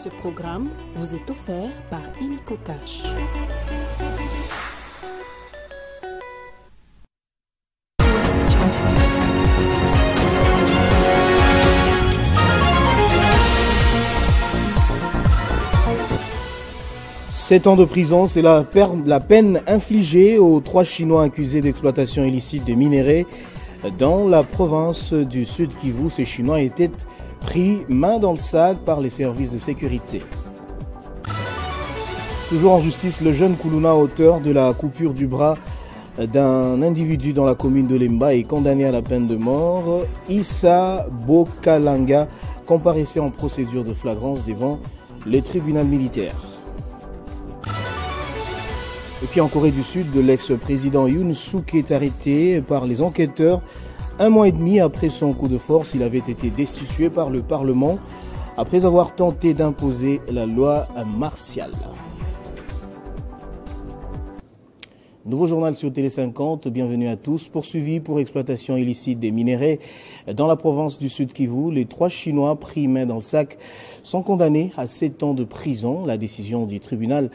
Ce programme vous est offert par Illico Cash. Sept ans de prison, c'est la peine infligée aux 3 Chinois accusés d'exploitation illicite de minerais dans la province du Sud Kivu. Ces Chinois étaient pris main dans le sac par les services de sécurité. Toujours en justice, le jeune Kuluna, auteur de la coupure du bras d'un individu dans la commune de Lemba, est condamné à la peine de mort. Issa Bokalanga comparaissait en procédure de flagrance devant les tribunaux militaires. Et puis en Corée du Sud, l'ex-président Yoon Suk est arrêté par les enquêteurs 1 mois et demi après son coup de force. Il avait été destitué par le Parlement après avoir tenté d'imposer la loi martiale. Nouveau journal sur Télé 50, bienvenue à tous. Poursuivis pour exploitation illicite des minerais dans la province du Sud Kivu, les 3 Chinois pris main dans le sac sont condamnés à 7 ans de prison. La décision du tribunal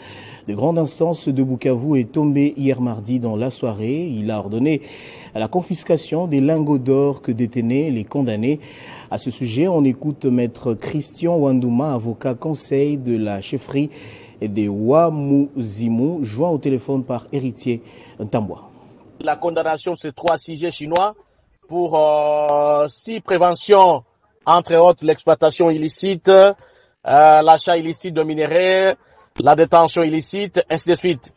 de grande instance de Bukavu est tombée hier mardi dans la soirée. Il a ordonné la confiscation des lingots d'or que détenaient les condamnés. À ce sujet, on écoute maître Christian Wandouma, avocat conseil de la chefferie des Wamuzimu, joint au téléphone par Héritier Ntambwa. La condamnation de ces 3 sujets chinois pour 6 préventions, entre autres l'exploitation illicite, l'achat illicite de minerais, la détention illicite, ainsi de suite.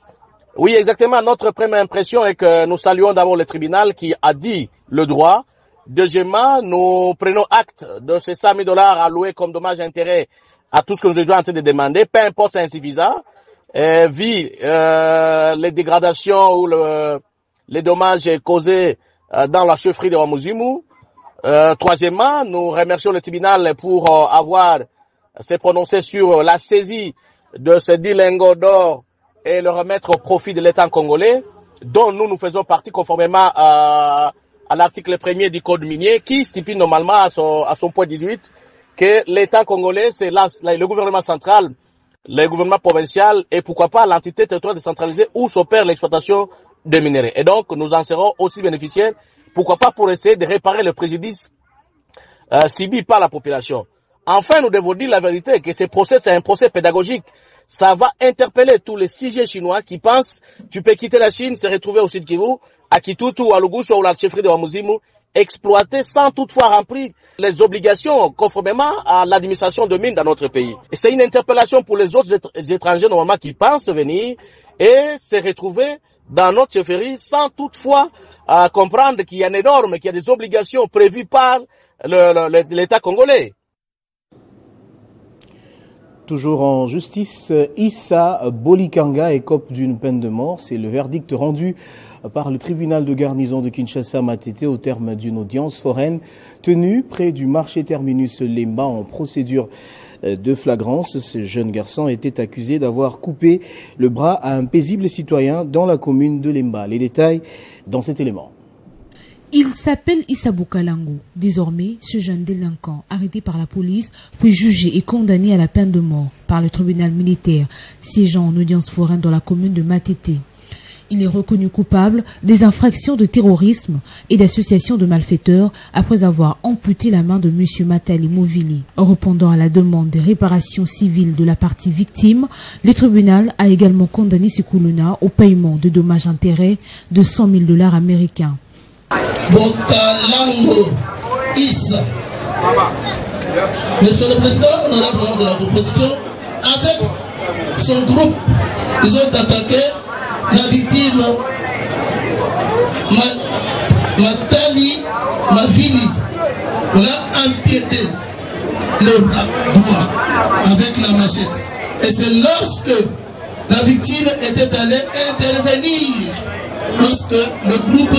Oui, exactement. Notre première impression est que nous saluons d'abord le tribunal qui a dit le droit. Deuxièmement, nous prenons acte de ces $100 000 alloués comme dommages et intérêts à tout ce que nous étions en train de demander, peu importe c'est insuffisant, vu les dégradations ou les dommages causés dans la chefferie de Wamuzimu. Troisièmement, nous remercions le tribunal pour avoir s'est prononcé sur la saisie de ces 10 lingots d'or et le remettre au profit de l'État congolais, dont nous faisons partie conformément à l'article 1er du Code minier, qui stipule normalement à son point 18 que l'État congolais, c'est le gouvernement central, le gouvernement provincial et pourquoi pas l'entité territoriale décentralisée où s'opère l'exploitation des minerais. Et donc, nous en serons aussi bénéficiaires, pourquoi pas pour essayer de réparer le préjudice subi par la population. Enfin, nous devons dire la vérité, que ce procès, c'est un procès pédagogique. Ça va interpeller tous les sujets chinois qui pensent, tu peux quitter la Chine, se retrouver au Sud Kivu, à Kitutu, à Lugusu ou à la chefferie de Wamuzimu, exploiter sans toutefois remplir les obligations conformément à l'administration de mines dans notre pays. Et c'est une interpellation pour les autres étrangers normalement qui pensent venir et se retrouver dans notre chefferie sans toutefois comprendre qu'il y a une norme, qu'il y a des obligations prévues par l'État congolais. Toujours en justice, Issa Bolikanga écope d'une peine de mort. C'est le verdict rendu par le tribunal de garnison de Kinshasa-Matete au terme d'une audience foraine tenue près du marché terminus Lemba en procédure de flagrance. Ce jeune garçon était accusé d'avoir coupé le bras à un paisible citoyen dans la commune de Lemba. Les détails dans cet élément. Il s'appelle Issa Bokalanga. Désormais, ce jeune délinquant, arrêté par la police, puis jugé et condamné à la peine de mort par le tribunal militaire, siégeant en audience foraine dans la commune de Matete. Il est reconnu coupable des infractions de terrorisme et d'association de malfaiteurs après avoir amputé la main de M. Matali Movili. En répondant à la demande des réparations civiles de la partie victime, le tribunal a également condamné Sekuluna au paiement de dommages-intérêts de $100 000 américains. Bokalanga Issa. Monsieur le Président, honorable de la proposition, avec son groupe, ils ont attaqué la victime Matali Movili. On a empiété le bras droit avec la machette. Et c'est lorsque la victime était allée intervenir, lorsque le groupe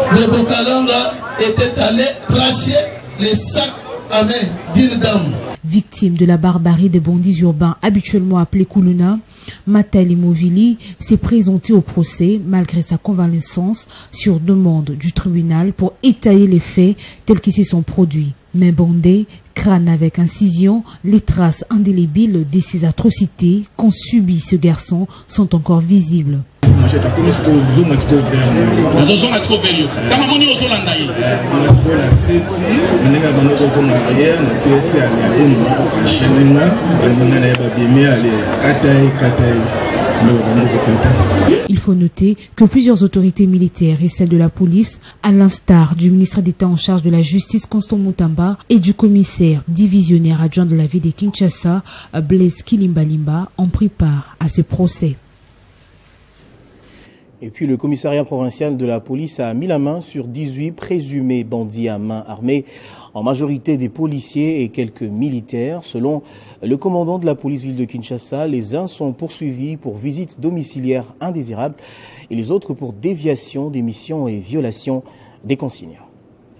de Bokalanga était allé cracher les sacs à main d'une dame. Victime de la barbarie des bandits urbains habituellement appelés Kuluna, Matali Movili s'est présenté au procès malgré sa convalescence sur demande du tribunal pour étayer les faits tels qu'ils s'y sont produits. Main bandée, crâne avec incision, les traces indélébiles de ces atrocités qu'ont subi ce garçon sont encore visibles. Il faut noter que plusieurs autorités militaires et celles de la police, à l'instar du ministre d'État en charge de la justice Constant Mutamba et du commissaire divisionnaire adjoint de la ville de Kinshasa, Blaise Kilimbalimba, ont pris part à ce procès. Et puis le commissariat provincial de la police a mis la main sur 18 présumés bandits à main armée, en majorité des policiers et quelques militaires. Selon le commandant de la police ville de Kinshasa, les uns sont poursuivis pour visite domiciliaire indésirable et les autres pour déviation des missions et violation des consignes.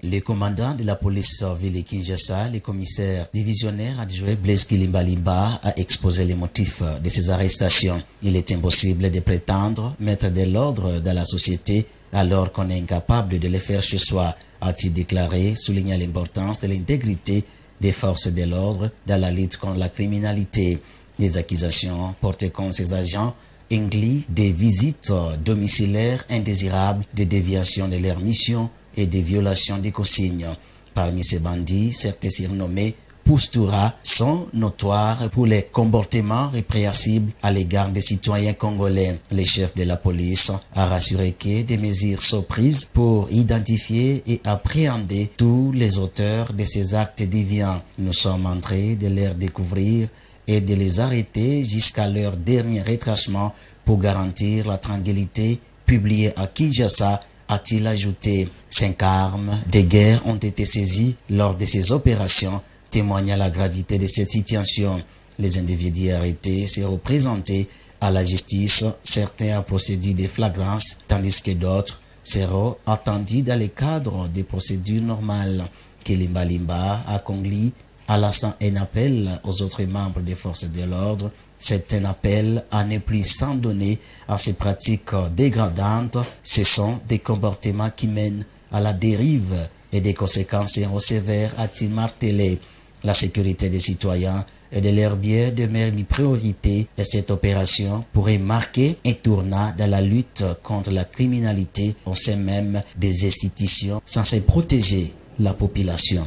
Le commandant de la police ville de Kinshasa, le commissaire divisionnaire adjoint Blaise Kilimbalimba, a exposé les motifs de ces arrestations. Il est impossible de prétendre mettre de l'ordre dans la société alors qu'on est incapable de le faire chez soi, a-t-il déclaré, soulignant l'importance de l'intégrité des forces de l'ordre dans la lutte contre la criminalité. Les accusations portées contre ces agents incluent des visites domiciliaires indésirables, des déviations de leur mission et des violations des consignes. Parmi ces bandits, certains surnommés Poustoura sont notoires pour les comportements répréhensibles à l'égard des citoyens congolais. Le chef de la police a rassuré que des mesures sont prises pour identifier et appréhender tous les auteurs de ces actes déviants. Nous sommes en train de les découvrir et de les arrêter jusqu'à leur dernier retranchement pour garantir la tranquillité publiée à Kinshasa, a-t-il ajouté. 5 armes de guerre ont été saisies lors de ces opérations, témoignant la gravité de cette situation. Les individus arrêtés seront présentés à la justice. Certains ont procédé de flagrance, tandis que d'autres seront attendus dans le cadre des procédures normales. Kilimbalimba a conclu à lançant un appel aux autres membres des forces de l'ordre. C'est un appel à ne plus s'en donner à ces pratiques dégradantes. Ce sont des comportements qui mènent à la dérive et des conséquences sévères, a-t-il martelé. La sécurité des citoyens et de leurs biens demeure une priorité et cette opération pourrait marquer un tournant dans la lutte contre la criminalité au sein même des institutions censées protéger la population.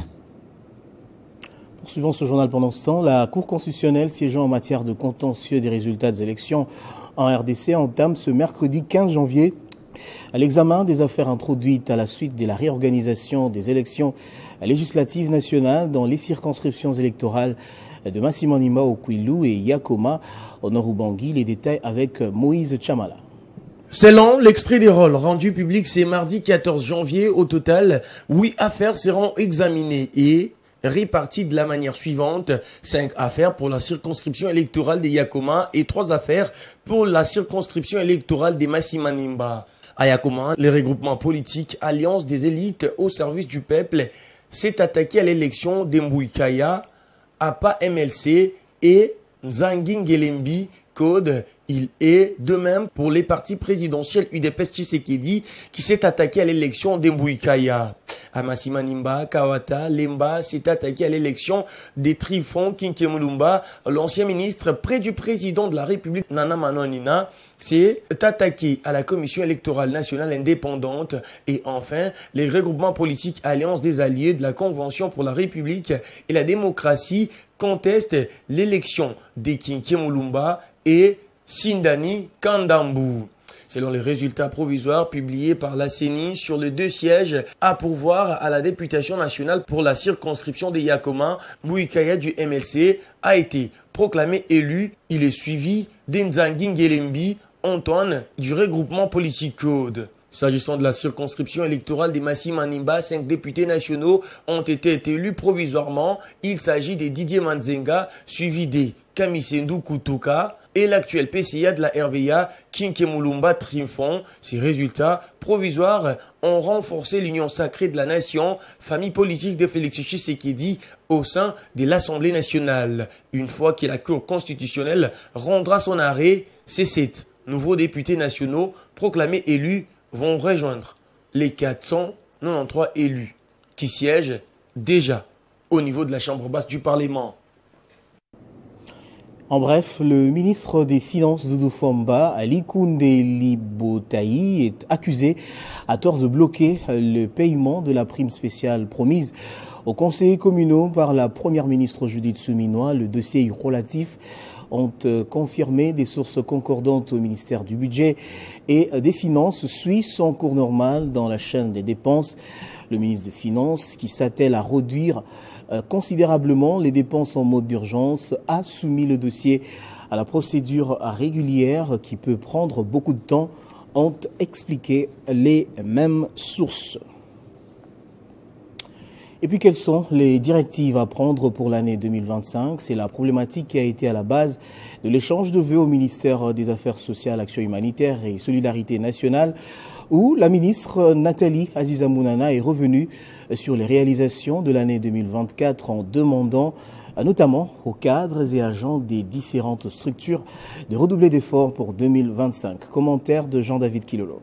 Poursuivons ce journal pendant ce temps. La Cour constitutionnelle siégeant en matière de contentieux des résultats des élections en RDC entame ce mercredi 15 janvier l'examen des affaires introduites à la suite de la réorganisation des élections législatives nationales dans les circonscriptions électorales de Massimandimba au Kwilu et Yakoma au Nord-Ubangi. Les détails avec Moïse Chamala. Selon l'extrait des rôles rendu public ce mardi 14 janvier, au total, 8 affaires seront examinées et réparties de la manière suivante: 5 affaires pour la circonscription électorale de Yakoma et 3 affaires pour la circonscription électorale de Massimandimba. À Yakoma, le regroupement politique Alliance des élites au service du peuple s'est attaqué à l'élection d'Embouikaya, APA MLC et Nzangi Ngelembi Code. Il est de même pour les partis présidentiels UDPS Tshisekedi qui s'est attaqué à l'élection d'Embouikaya. À Massimandimba, Kawata Lemba s'est attaqué à l'élection des Trifon Kinkemulumba. L'ancien ministre près du président de la République, Nana Manonina, s'est attaqué à la Commission électorale nationale indépendante. Et enfin, les regroupements politiques Alliance des alliés de la Convention pour la République et la démocratie contestent l'élection des Kinkemulumba et Sindani Kandambu. Selon les résultats provisoires publiés par la CENI sur les 2 sièges à pourvoir à la députation nationale pour la circonscription de Yakoma, Mbouikaya du MLC a été proclamé élu. Il est suivi d'Nzangi Ngelembi Antoine du regroupement politique Code. S'agissant de la circonscription électorale des Massimandimba, 5 députés nationaux ont été élus provisoirement. Il s'agit de Didier Manzenga, suivi de Kamisendu Kutuka et l'actuel PCA de la RVA, Kinkemulumba Trimfon. Ces résultats provisoires ont renforcé l'union sacrée de la nation, famille politique de Félix Tshisekedi au sein de l'Assemblée nationale. Une fois que la Cour constitutionnelle rendra son arrêt, ces 7 nouveaux députés nationaux proclamés élus vont rejoindre les 493 élus qui siègent déjà au niveau de la Chambre basse du Parlement. En bref, le ministre des Finances Doudou Fomba, Ali Koundé Libotaï, est accusé à tort de bloquer le paiement de la prime spéciale promise aux conseillers communaux par la première ministre Judith Souminois. Le dossier relatif ont confirmé des sources concordantes au ministère du Budget et des Finances suit son cours normal dans la chaîne des dépenses. Le ministre des Finances, qui s'attelle à réduire considérablement les dépenses en mode d'urgence, a soumis le dossier à la procédure régulière qui peut prendre beaucoup de temps, ont expliqué les mêmes sources. Et puis, quelles sont les directives à prendre pour l'année 2025? C'est la problématique qui a été à la base de l'échange de vœux au ministère des Affaires sociales, Action humanitaire et Solidarité nationale, où la ministre Nathalie Aziza Mounana est revenue sur les réalisations de l'année 2024 en demandant notamment aux cadres et agents des différentes structures de redoubler d'efforts pour 2025. Commentaire de Jean-David Kilolo.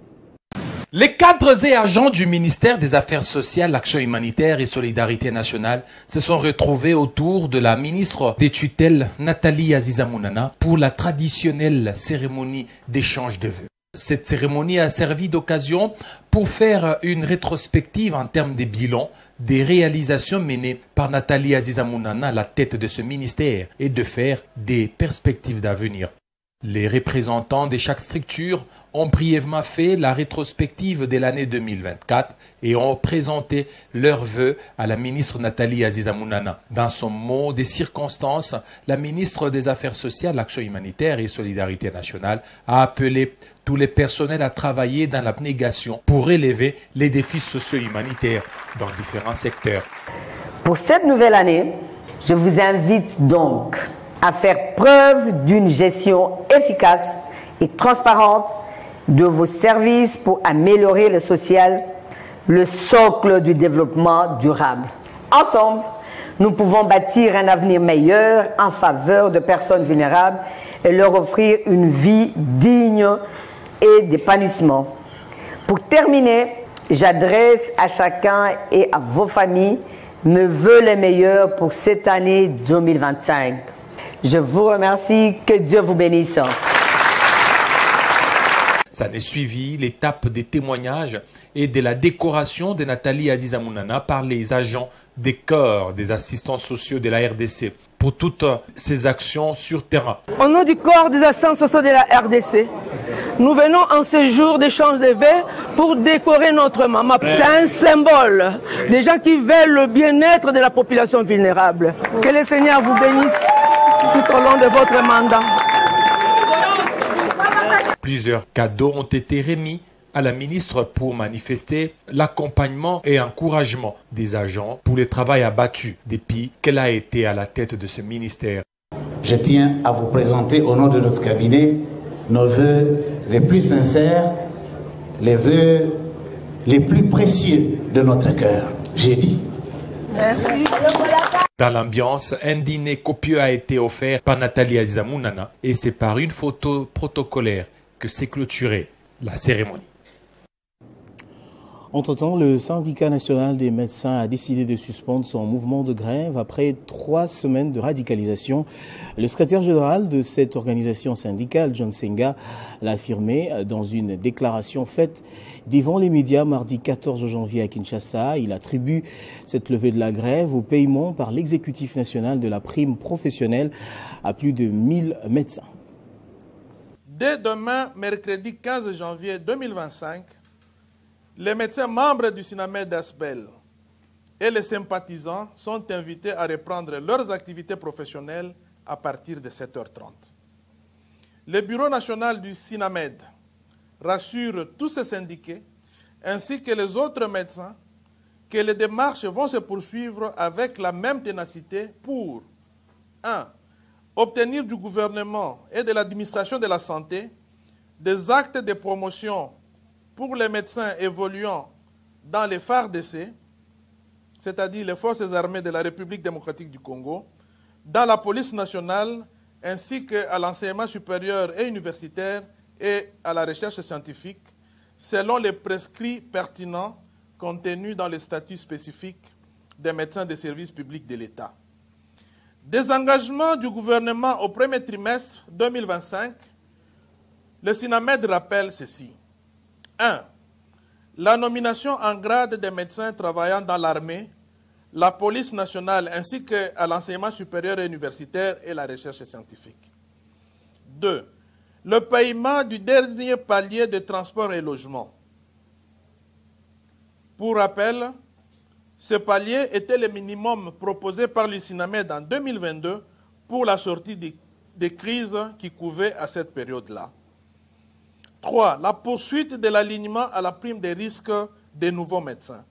Les cadres et agents du ministère des Affaires sociales, Action humanitaire et Solidarité nationale se sont retrouvés autour de la ministre des tutelles Nathalie Aziza Mounana pour la traditionnelle cérémonie d'échange de vœux. Cette cérémonie a servi d'occasion pour faire une rétrospective en termes des bilans, des réalisations menées par Nathalie Aziza Mounana à la tête de ce ministère et de faire des perspectives d'avenir. Les représentants de chaque structure ont brièvement fait la rétrospective de l'année 2024 et ont présenté leurs vœux à la ministre Nathalie Aziza Mounana. Dans son mot des circonstances, la ministre des Affaires sociales, Action humanitaire et Solidarité nationale a appelé tous les personnels à travailler dans l'abnégation pour relever les défis socio-humanitaires dans différents secteurs. Pour cette nouvelle année, je vous invite donc à faire preuve d'une gestion efficace et transparente de vos services pour améliorer le social, le socle du développement durable. Ensemble, nous pouvons bâtir un avenir meilleur en faveur de personnes vulnérables et leur offrir une vie digne et d'épanouissement. Pour terminer, j'adresse à chacun et à vos familles mes vœux les meilleurs pour cette année 2025. Je vous remercie, que Dieu vous bénisse. Ça n'est suivi l'étape des témoignages et de la décoration de Nathalie Aziza Mounana par les agents des corps des assistants sociaux de la RDC pour toutes ces actions sur terrain. Au nom du corps des assistants sociaux de la RDC, nous venons en ce jour d'échange de vœux pour décorer notre maman. C'est un symbole des gens qui veulent le bien-être de la population vulnérable. Que le Seigneur vous bénisse tout au long de votre mandat. Plusieurs cadeaux ont été remis à la ministre pour manifester l'accompagnement et encouragement des agents pour le travail abattu depuis qu'elle a été à la tête de ce ministère. Je tiens à vous présenter au nom de notre cabinet nos vœux les plus sincères, les vœux les plus précieux de notre cœur. J'ai dit. Merci. Dans l'ambiance, un dîner copieux a été offert par Nathalie Aziza Mounana et c'est par une photo protocolaire que s'est clôturée la cérémonie. Entre-temps, le syndicat national des médecins a décidé de suspendre son mouvement de grève après 3 semaines de radicalisation. Le secrétaire général de cette organisation syndicale, John Senga, l'a affirmé dans une déclaration faite devant les médias mardi 14 janvier à Kinshasa. Il attribue cette levée de la grève au paiement par l'exécutif national de la prime professionnelle à plus de 1000 médecins. Dès demain, mercredi 15 janvier 2025, les médecins membres du SINAMED d'Asbel et les sympathisants sont invités à reprendre leurs activités professionnelles à partir de 7h30. Le bureau national du SINAMED rassure tous ces syndiqués ainsi que les autres médecins que les démarches vont se poursuivre avec la même ténacité pour 1. Obtenir du gouvernement et de l'administration de la santé des actes de promotion pour les médecins évoluant dans les FARDC, c'est-à-dire les forces armées de la République démocratique du Congo, dans la police nationale, ainsi qu'à l'enseignement supérieur et universitaire et à la recherche scientifique, selon les prescrits pertinents contenus dans les statuts spécifiques des médecins des services publics de l'État. Des engagements du gouvernement au premier trimestre 2025, le SINAMED rappelle ceci. 1. La nomination en grade des médecins travaillant dans l'armée, la police nationale ainsi qu'à l'enseignement supérieur et universitaire et la recherche scientifique. 2. Le paiement du dernier palier de transport et logement. Pour rappel, ce palier était le minimum proposé par le SINAMED en 2022 pour la sortie des crises qui couvaient à cette période-là. 3. La poursuite de l'alignement à la prime des risques des nouveaux médecins.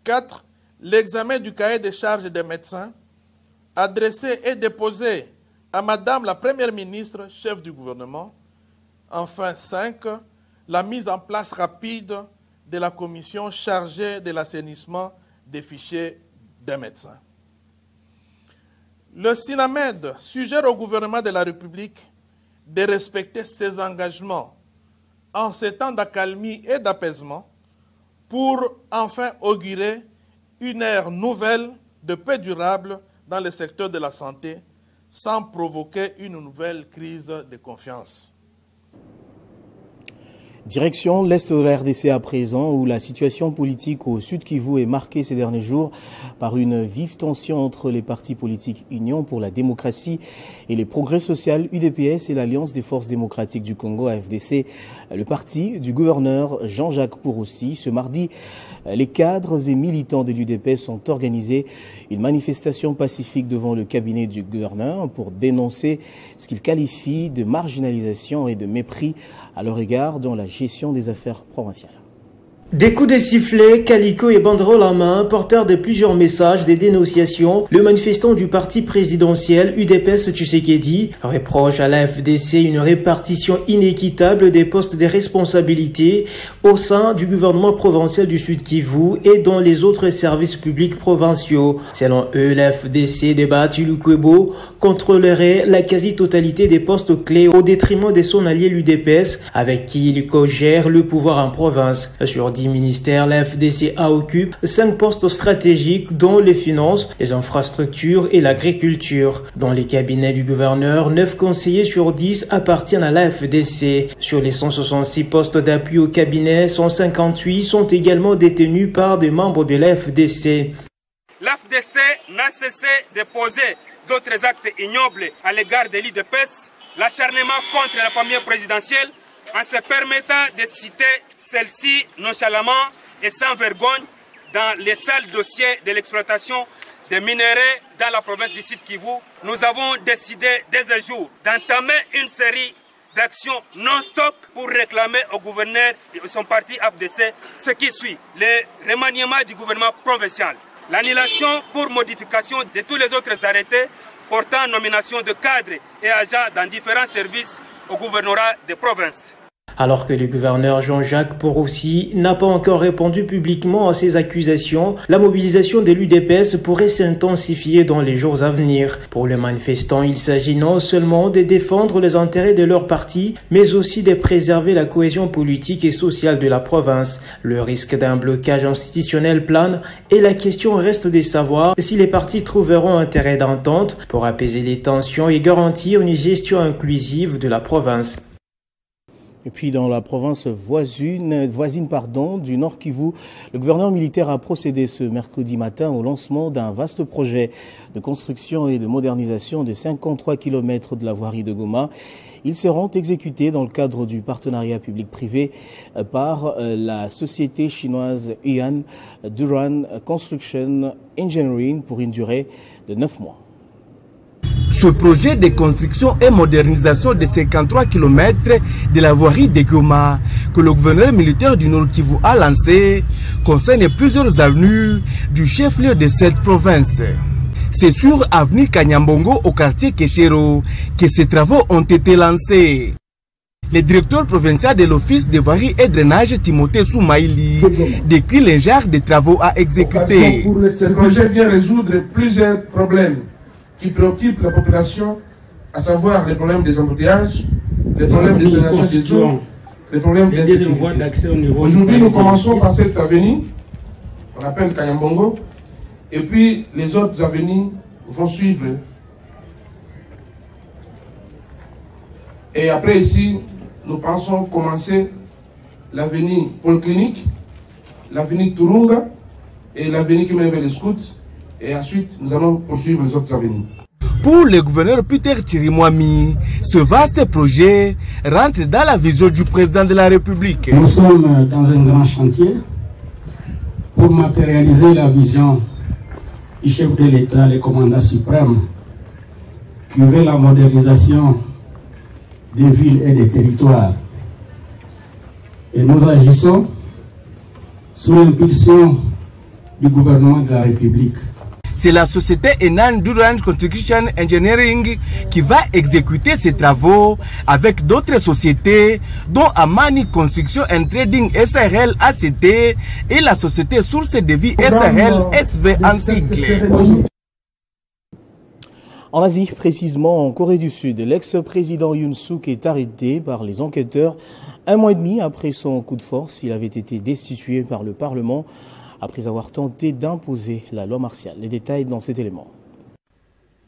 4. L'examen du cahier des charges des médecins adressé et déposé à Madame la Première ministre, chef du gouvernement. Enfin, 5. La mise en place rapide de la commission chargée de l'assainissement des fichiers des médecins. Le SINAMED suggère au gouvernement de la République de respecter ses engagements en ces temps d'accalmie et d'apaisement pour enfin augurer une ère nouvelle de paix durable dans le secteur de la santé sans provoquer une nouvelle crise de confiance. Direction l'Est de la RDC à présent, où la situation politique au Sud Kivu est marquée ces derniers jours par une vive tension entre les partis politiques Union pour la démocratie et les progrès sociaux UDPS et l'Alliance des forces démocratiques du Congo AFDC. Le parti du gouverneur Jean-Jacques Poroussi. Ce mardi, les cadres et militants de l'UDPS ont organisé une manifestation pacifique devant le cabinet du gouverneur pour dénoncer ce qu'ils qualifient de marginalisation et de mépris à leur égard dans la gestion des affaires provinciales. Des coups de sifflet, calico et banderoles en main, porteurs de plusieurs messages, des dénonciations, le manifestant du parti présidentiel UDPS Tshisekedi reproche à la FDC une répartition inéquitable des postes de responsabilité au sein du gouvernement provincial du Sud Kivu et dans les autres services publics provinciaux. Selon eux, la FDC de Bahati Lukwebo contrôlerait la quasi-totalité des postes clés au détriment de son allié l'UDPS avec qui il co-gère le pouvoir en province. Sur 10 ministères, la FDCA occupe 5 postes stratégiques dont les finances, les infrastructures et l'agriculture. Dans les cabinets du gouverneur, 9 conseillers sur 10 appartiennent à la FDC. Sur les 166 postes d'appui au cabinet, 158 sont également détenus par des membres de la FDC. L'FDC n'a cessé de poser d'autres actes ignobles à l'égard de l'UDPS, l'acharnement contre la famille présidentielle, en se permettant de citer celle-ci nonchalamment et sans vergogne dans les sales dossiers de l'exploitation des minerais dans la province du Sud Kivu. Nous avons décidé dès un jour d'entamer une série d'actions non-stop pour réclamer au gouverneur et son parti FDC ce qui suit: le remaniement du gouvernement provincial, l'annulation pour modification de tous les autres arrêtés portant nomination de cadres et agents dans différents services au gouvernorat des provinces. Alors que le gouverneur Jean-Jacques Poroussi n'a pas encore répondu publiquement à ces accusations, la mobilisation de l'UDPS pourrait s'intensifier dans les jours à venir. Pour les manifestants, il s'agit non seulement de défendre les intérêts de leur parti, mais aussi de préserver la cohésion politique et sociale de la province. Le risque d'un blocage institutionnel plane et la question reste de savoir si les partis trouveront intérêt d'entente pour apaiser les tensions et garantir une gestion inclusive de la province. Et puis dans la province voisine du Nord Kivu, le gouverneur militaire a procédé ce mercredi matin au lancement d'un vaste projet de construction et de modernisation de 53 km de la voirie de Goma. Ils seront exécutés dans le cadre du partenariat public-privé par la société chinoise Yuan Duran Construction Engineering pour une durée de 9 mois. Ce projet de construction et modernisation de 53 km de la voirie de Goma que le gouverneur militaire du Nord Kivu a lancé concerne plusieurs avenues du chef-lieu de cette province. C'est sur avenue Kanyambongo au quartier Keshero que ces travaux ont été lancés. Le directeur provincial de l'Office de voirie et drainage, Timothée Soumaïli, décrit les genres de travaux à exécuter. Ce projet vient résoudre plusieurs problèmes qui préoccupent la population, à savoir les problèmes des embouteillages, les problèmes des sainations d'eau, les problèmes d'insécurité. Aujourd'hui, nous commençons par cette avenue, on appelle Kanyambongo, Et puis les autres avenues vont suivre. Et après ici, nous pensons commencer l'avenue Polyclinique, l'avenue Turunga et l'avenue qui mène vers les scouts. Et ensuite, nous allons poursuivre les autres avenues. Pour le gouverneur Peter Chirimwami, ce vaste projet rentre dans la vision du président de la République. Nous sommes dans un grand chantier pour matérialiser la vision du chef de l'État, le commandant suprême, qui veut la modernisation des villes et des territoires. Et nous agissons sous l'impulsion du gouvernement de la République. C'est la société Enan Durand Construction Engineering qui va exécuter ces travaux avec d'autres sociétés dont Amani Construction and Trading SRL ACT et la société Source de Vie SRL SV en sigle. En Asie, précisément en Corée du Sud, l'ex-président Yoon Suk est arrêté par les enquêteurs 1 mois et demi après son coup de force. Il avait été destitué par le Parlement après avoir tenté d'imposer la loi martiale. Les détails dans cet élément.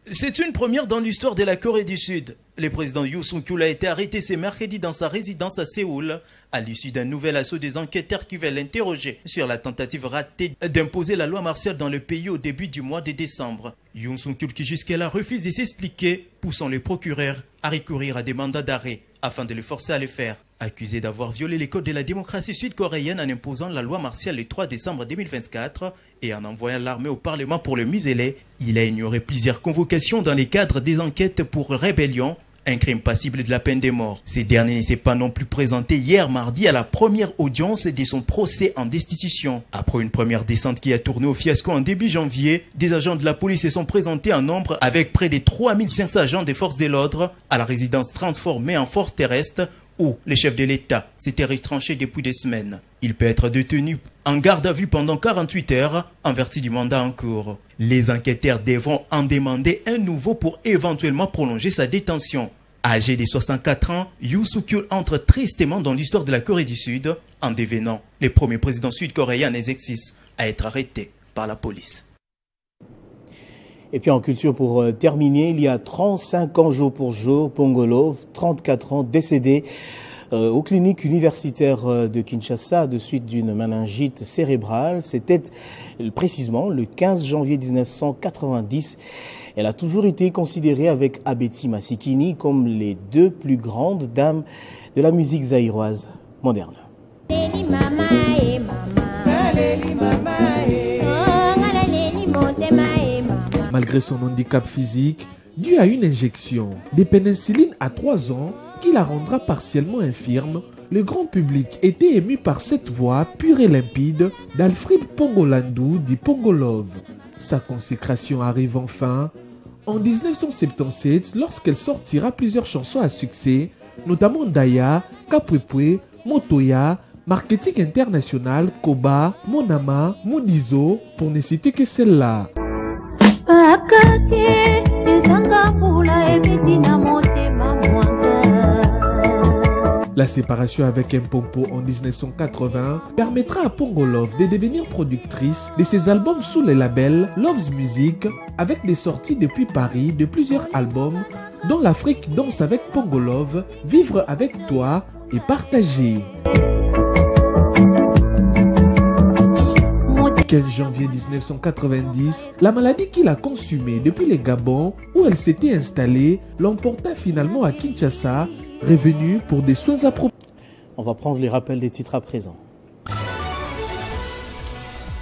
C'est une première dans l'histoire de la Corée du Sud. Le président Yoon Suk-yeol a été arrêté ce mercredi dans sa résidence à Séoul, à l'issue d'un nouvel assaut des enquêteurs qui veulent l'interroger sur la tentative ratée d'imposer la loi martiale dans le pays au début du mois de décembre. Yoon Suk-yeol, qui jusqu'à-là refuse de s'expliquer, poussant les procureurs à recourir à des mandats d'arrêt afin de le forcer à le faire. Accusé d'avoir violé les codes de la démocratie sud-coréenne en imposant la loi martiale le 3 décembre 2024 et en envoyant l'armée au Parlement pour le museler, il a ignoré plusieurs convocations dans le cadre des enquêtes pour rébellion, un crime passible de la peine de mort. Ce dernier ne s'est pas non plus présenté hier mardi à la première audience de son procès en destitution. Après une première descente qui a tourné au fiasco en début janvier, des agents de la police se sont présentés en nombre avec près de 3500 agents des forces de l'ordre à la résidence transformée en force terrestre où le chef de l'État s'était retranché depuis des semaines. Il peut être détenu en garde à vue pendant 48 heures en vertu du mandat en cours. Les enquêteurs devront en demander un nouveau pour éventuellement prolonger sa détention. Âgé de 64 ans, Yoon Suk-yeol entre tristement dans l'histoire de la Corée du Sud en devenant le premier président sud-coréen en exercice à être arrêté par la police. Et puis en culture, pour terminer, il y a 35 ans jour pour jour, Pongolov, 34 ans, décédé aux cliniques universitaires de Kinshasa de suite d'une méningite cérébrale. C'était précisément le 15 janvier 1990. Elle a toujours été considérée avec Abeti Masikini comme les deux plus grandes dames de la musique zaïroise moderne. Malgré son handicap physique, dû à une injection de pénicilline à 3 ans qui la rendra partiellement infirme, le grand public était ému par cette voix pure et limpide d'Alfred Pongolandou dit Pongolov. Sa consécration arrive enfin en 1977 lorsqu'elle sortira plusieurs chansons à succès, notamment Daya, Kapwepwe, Motoya, Marketing International, Koba, Monama, Modizo, pour ne citer que celle-là. La séparation avec Mpompo en 1980 permettra à Pongolov de devenir productrice de ses albums sous le label Love's Music, avec des sorties depuis Paris de plusieurs albums dont l'Afrique danse avec Pongolov, Vivre avec toi et Partager. 15 janvier 1990, la maladie qui l'a consumée depuis le Gabon où elle s'était installée l'emporta finalement à Kinshasa, revenue pour des soins appropriés. On va prendre les rappels des titres à présent.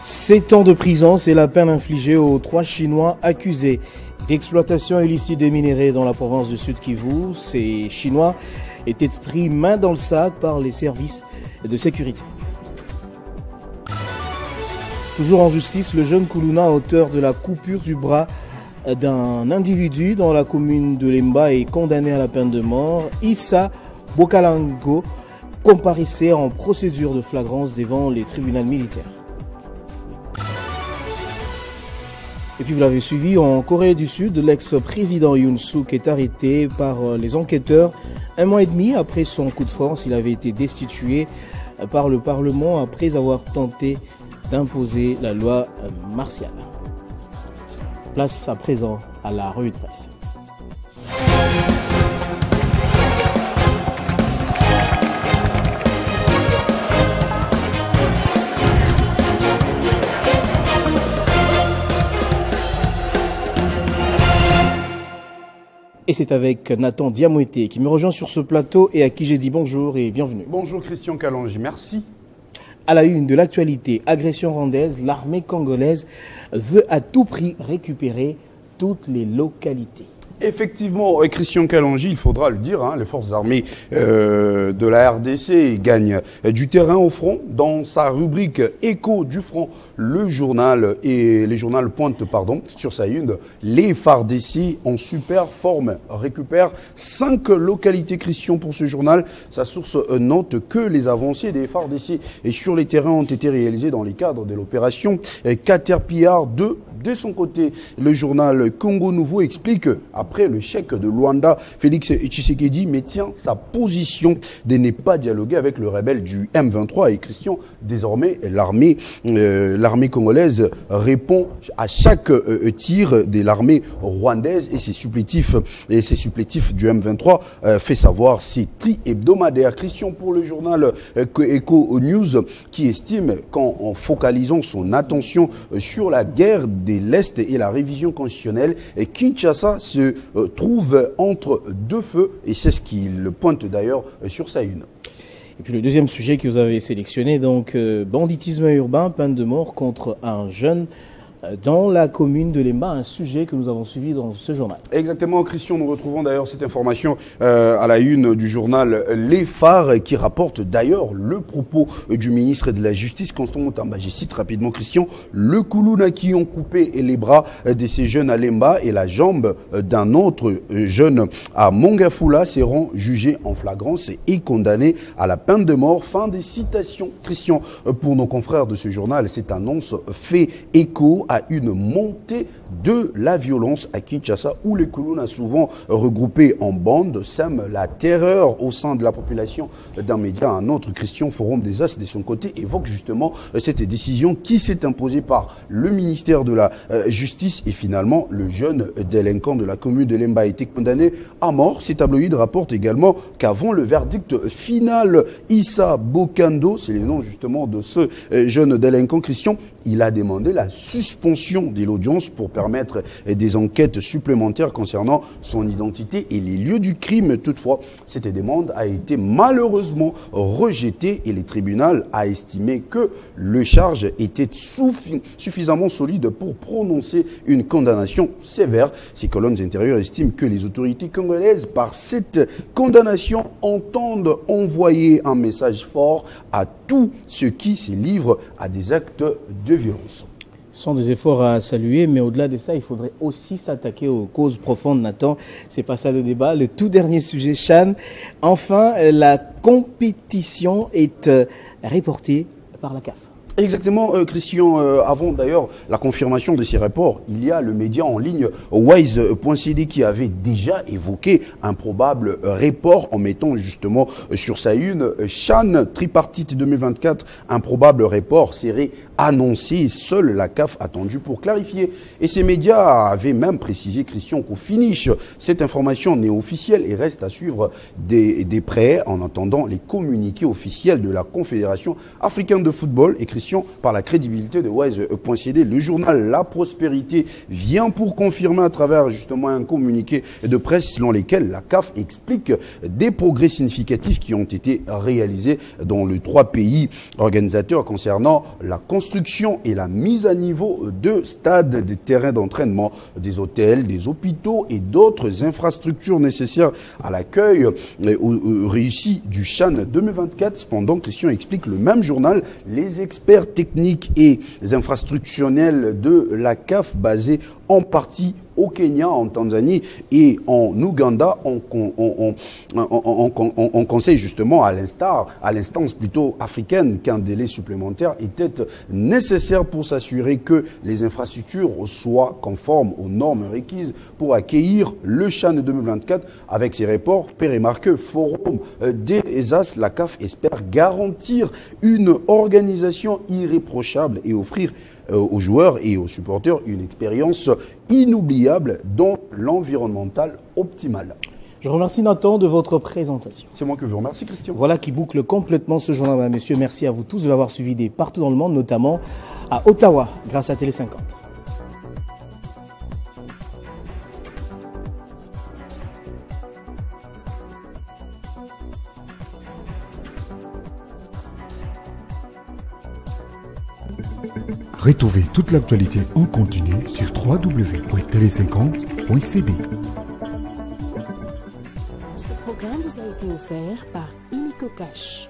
7 ans de prison, c'est la peine infligée aux 3 Chinois accusés d'exploitation illicite des minéraux dans la province du Sud Kivu. Ces Chinois étaient pris main dans le sac par les services de sécurité. Toujours en justice, le jeune Koulouna, auteur de la coupure du bras d'un individu dans la commune de Lemba, est condamné à la peine de mort. Issa Bokalango comparaissait en procédure de flagrance devant les tribunaux militaires. Et puis vous l'avez suivi, en Corée du Sud, l'ex-président Yoon Suk est arrêté par les enquêteurs 1 mois et demi après son coup de force. Il avait été destitué par le Parlement après avoir tenté d'imposer la loi martiale. Place à présent à la revue de presse. Et c'est avec Nathan Diamoueté qui me rejoint sur ce plateau et à qui j'ai dit bonjour et bienvenue. Bonjour Christian Kalonji, merci. À la une de l'actualité, agression rwandaise, l'armée congolaise veut à tout prix récupérer toutes les localités. Effectivement, Christian Kalonji, il faudra le dire, les forces armées de la RDC gagnent du terrain au front. Dans sa rubrique Écho du front, le journal pointe sur sa une, les FARDC en super forme récupèrent 5 localités, Christian, pour ce journal. Sa source note que les avancées des FARDC et sur les terrains ont été réalisées dans les cadres de l'opération Caterpillar 2. De son côté, le journal Congo Nouveau explique après le chèque de Luanda, Félix Tshisekedi maintient sa position de ne pas dialoguer avec le rebelle du M23. Et Christian, désormais, l'armée congolaise répond à chaque tir de l'armée rwandaise et ses supplétifs du M23 fait savoir ces tri-hebdomadaires. Christian, pour le journal Echo News, qui estime qu'en focalisant son attention sur la guerre de l'Est et la révision constitutionnelle, Kinshasa se trouve entre deux feux, et c'est ce qu'il pointe d'ailleurs sur sa une. Et puis le deuxième sujet que vous avez sélectionné, donc banditisme urbain, peine de mort contre un jeune dans la commune de Lemba, un sujet que nous avons suivi dans ce journal. Exactement, Christian, nous retrouvons d'ailleurs cette information à la une du journal Les Phares, qui rapporte d'ailleurs le propos du ministre de la Justice, Constant Mutamba. Je cite rapidement, Christian, le Koulouna qui ont coupé les bras de ces jeunes à Lemba et la jambe d'un autre jeune à Mongafula seront jugés en flagrance et condamnés à la peine de mort. Fin des citations. Christian, pour nos confrères de ce journal, cette annonce fait écho à une montée de la violence à Kinshasa, où les Koulouna, souvent regroupés en bandes, sèment la terreur au sein de la population. D'un média, un autre, Christian, Forum des As, de son côté, évoque justement cette décision qui s'est imposée par le ministère de la Justice, et finalement, le jeune délinquant de la commune de Lemba a été condamné à mort. Ces tabloïds rapportent également qu'avant le verdict final, Issa Bokando, c'est le nom justement de ce jeune délinquant, Christian, il a demandé la suspension de l'audience pour permettre des enquêtes supplémentaires concernant son identité et les lieux du crime. Toutefois, cette demande a été malheureusement rejetée et le tribunal a estimé que le charge était suffisamment solide pour prononcer une condamnation sévère. Ces colonnes intérieures estiment que les autorités congolaises, par cette condamnation, entendent envoyer un message fort à tous ceux qui se livrent à des actes de violence. Ce sont des efforts à saluer, mais au-delà de ça, il faudrait aussi s'attaquer aux causes profondes, Nathan. C'est pas ça le débat. Le tout dernier sujet, Chan. Enfin, la compétition est reportée par la CAF. Exactement, Christian. Avant d'ailleurs la confirmation de ces rapports, il y a le média en ligne Wise.cd qui avait déjà évoqué un probable report en mettant justement sur sa une Chan tripartite 2024, un probable report serait annoncé, seule la CAF attendue pour clarifier. Et ces médias avaient même précisé, Christian, qu'au finish, cette information n'est officielle et reste à suivre des prêts en attendant les communiqués officiels de la Confédération africaine de football. Et Christian, par la crédibilité de Wise.cd, le journal La Prospérité vient pour confirmer à travers justement un communiqué de presse selon lequel la CAF explique des progrès significatifs qui ont été réalisés dans les 3 pays organisateurs concernant la construction et la mise à niveau de stades, des terrains d'entraînement, des hôtels, des hôpitaux et d'autres infrastructures nécessaires à l'accueil réussi du Chan 2024. Cependant, Christian explique le même journal, les experts techniques et infrastructurels de la CAF basés en partie au Kenya, en Tanzanie et en Ouganda, on conseille justement à l'instance plutôt africaine qu'un délai supplémentaire était nécessaire pour s'assurer que les infrastructures soient conformes aux normes requises pour accueillir le Chan 2024. Avec ces reports, Pérémarque Forum des As, la CAF espère garantir une organisation irréprochable et offrir aux joueurs et aux supporters une expérience inoubliable dans l'environnemental optimal. Je remercie Nathan de votre présentation. C'est moi que je vous remercie, Christian. Voilà qui boucle complètement ce journal, mesdames et messieurs. Merci à vous tous de l'avoir suivi partout dans le monde, notamment à Ottawa, grâce à Télé 50. Retrouvez toute l'actualité en continu sur www.tele50.cd. Ce programme vous a été offert par Illico Cash.